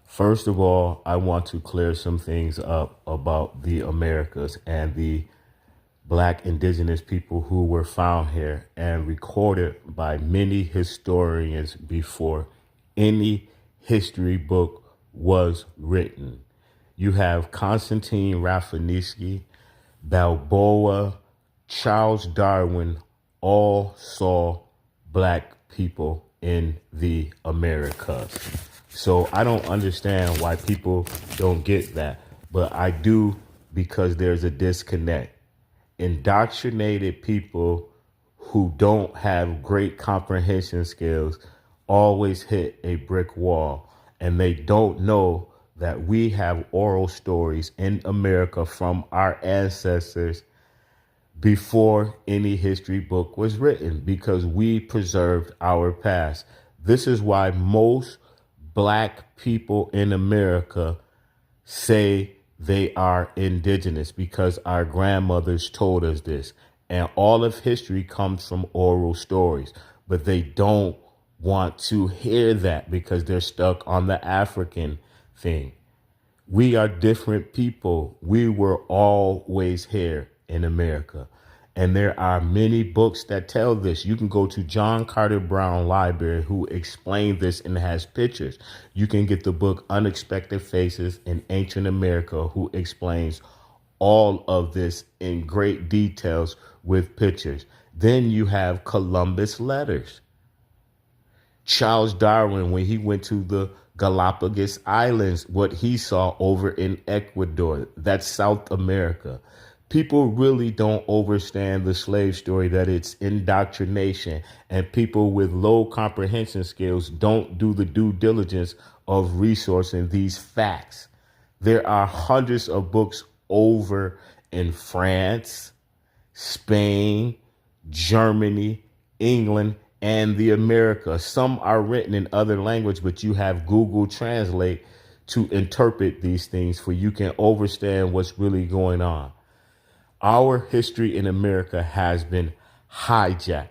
First of all, I want to clear some things up about the Americas and the black indigenous people who were found here and recorded by many historians before any history book was written. You have Constantine Rafinesky, Balboa, Charles Darwin, all saw black people in the Americas. So I don't understand why people don't get that, but I do, because there's a disconnect. Indoctrinated people who don't have great comprehension skills always hit a brick wall, and they don't know that we have oral stories in America from our ancestors before any history book was written, because we preserved our past. This is why most black people in America say they are indigenous, because our grandmothers told us this. And all of history comes from oral stories, but they don't want to hear that because they're stuck on the African thing. We are different people. We were always here in America. And there are many books that tell this. You can go to John Carter Brown Library, who explained this and has pictures. You can get the book Unexpected Faces in Ancient America, who explains all of this in great details with pictures. Then you have Columbus letters. Charles Darwin, when he went to the Galapagos Islands, what he saw over in Ecuador, that's South America. People really don't understand the slave story, that it's indoctrination, and people with low comprehension skills don't do the due diligence of resourcing these facts. There are hundreds of books over in France, Spain, Germany, England, and the Americas. Some are written in other language, but you have Google Translate to interpret these things for you can understand what's really going on. Our history in America has been hijacked,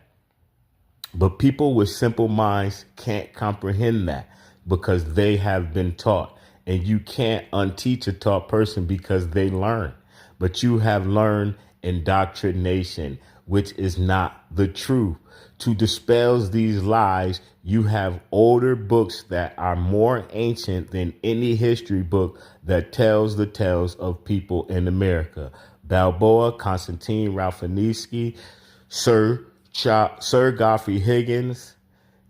but people with simple minds can't comprehend that because they have been taught. And you can't unteach a taught person because they learn. But you have learned indoctrination, which is not the truth. To dispel these lies, you have older books that are more ancient than any history book that tells the tales of people in America. Balboa, Constantine Rafinesky, Sir Godfrey Higgins.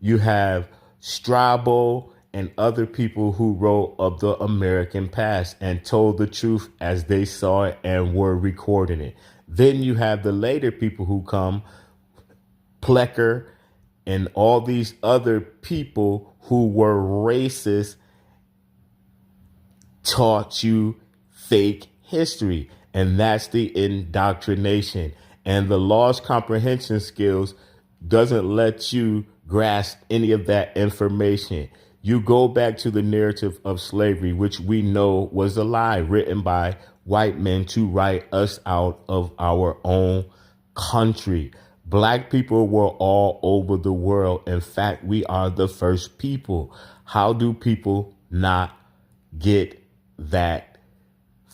You have Strabo and other people who wrote of the American past and told the truth as they saw it and were recording it. Then you have the later people who come, Plecker and all these other people who were racist, taught you fake history. And that's the indoctrination. And the lost comprehension skills doesn't let you grasp any of that information. You go back to the narrative of slavery, which we know was a lie written by white men to write us out of our own country. Black people were all over the world. In fact, we are the first people. How do people not get that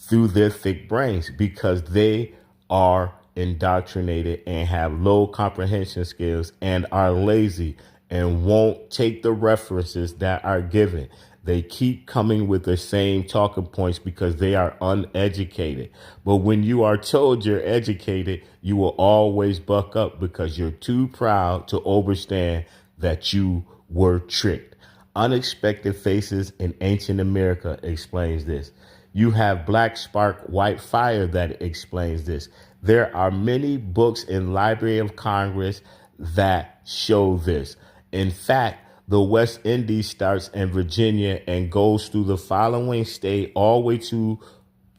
through their thick brains? Because they are indoctrinated and have low comprehension skills and are lazy and won't take the references that are given. They keep coming with the same talking points because they are uneducated. But when you are told you're educated, you will always buck up because you're too proud to understand that you were tricked. Unexpected Faces in Ancient America explains this. You have Black Spark, White Fire that explains this. There are many books in Library of Congress that show this. In fact, the West Indies starts in Virginia and goes through the following state all the way to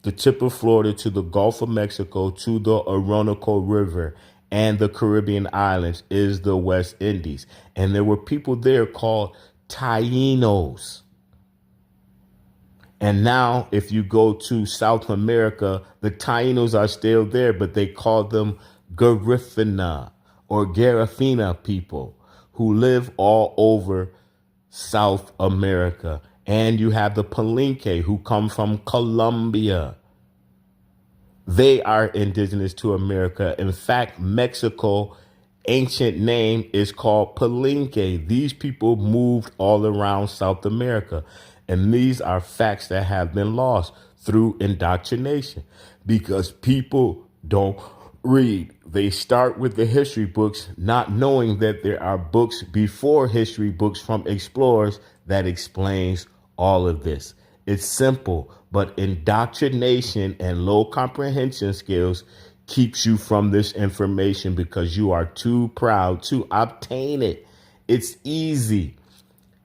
the tip of Florida, to the Gulf of Mexico, to the Orinoco River, and the Caribbean islands is the West Indies. And there were people there called Tainos. And now if you go to South America, the Tainos are still there, but they call them Garifuna or Garifuna people who live all over South America. And you have the Palenque, who come from Colombia. They are indigenous to America. In fact, Mexico, ancient name is called Palenque. These people moved all around South America. And these are facts that have been lost through indoctrination because people don't read. They start with the history books, not knowing that there are books before history books from explorers that explains all of this. It's simple, but indoctrination and low comprehension skills keeps you from this information because you are too proud to obtain it. It's easy.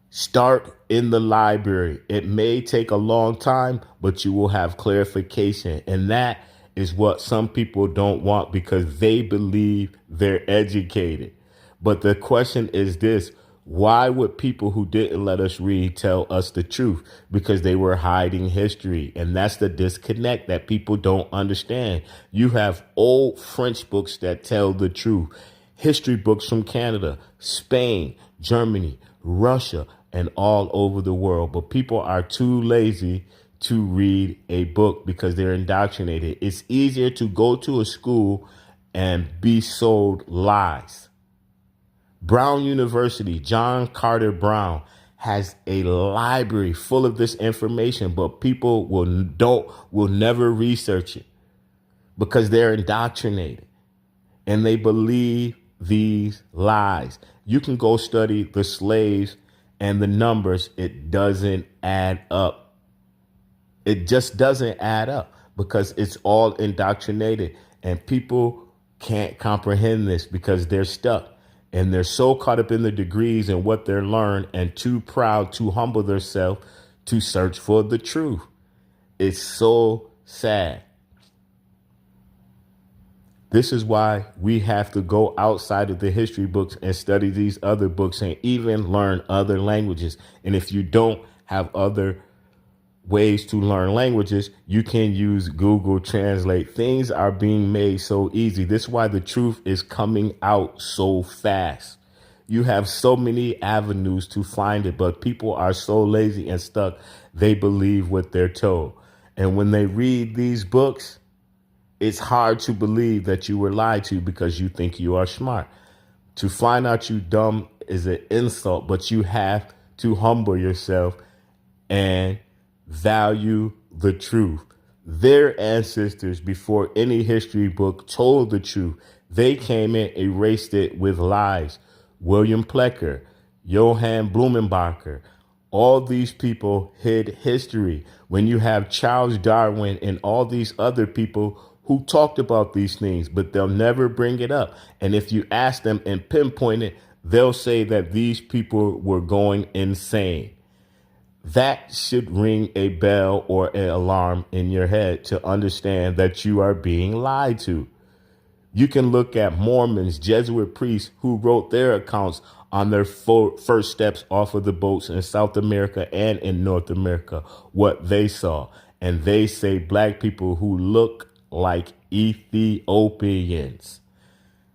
Start in the library. It may take a long time, but you will have clarification. And that is what some people don't want because they believe they're educated. But the question is this: why would people who didn't let us read tell us the truth? Because they were hiding history. And that's the disconnect that people don't understand. You have old French books that tell the truth, history books from Canada, Spain, Germany, Russia, and all over the world. But people are too lazy to read a book because they're indoctrinated. It's easier to go to a school and be sold lies. Brown University, John Carter Brown, has a library full of this information, but people will never research it because they're indoctrinated and they believe these lies. You can go study the slaves and the numbers. It doesn't add up. It just doesn't add up because it's all indoctrinated and people can't comprehend this because they're stuck. And they're so caught up in the degrees and what they're learned and too proud to humble themselves to search for the truth. It's so sad. This is why we have to go outside of the history books and study these other books and even learn other languages. And if you don't have other ways to learn languages, you can use Google Translate. Things are being made so easy. This is why the truth is coming out so fast. You have so many avenues to find it, but people are so lazy and stuck. They believe what they're told. And when they read these books, it's hard to believe that you were lied to because you think you are smart. To find out you dumb is an insult, but you have to humble yourself and value the truth. Their ancestors, before any history book, told the truth. They came and erased it with lies. William Plecker, Johann Blumenbacher, all these people hid history. When you have Charles Darwin and all these other people who talked about these things, but they'll never bring it up. And if you ask them and pinpoint it, they'll say that these people were going insane. That should ring a bell or an alarm in your head to understand that you are being lied to. You can look at Mormons, Jesuit priests who wrote their accounts on their first steps off of the boats in South America and in North America, what they saw. And they say black people who look like Ethiopians,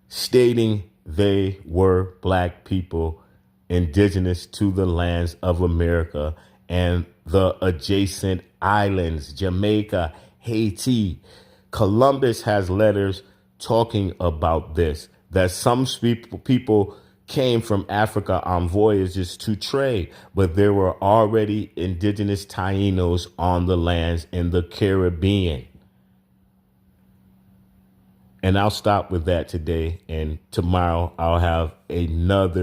stating they were black people indigenous to the lands of America and the adjacent islands, Jamaica, Haiti. Columbus has letters talking about this, that some people came from Africa on voyages to trade, but there were already indigenous Tainos on the lands in the Caribbean. And I'll stop with that today, and tomorrow I'll have another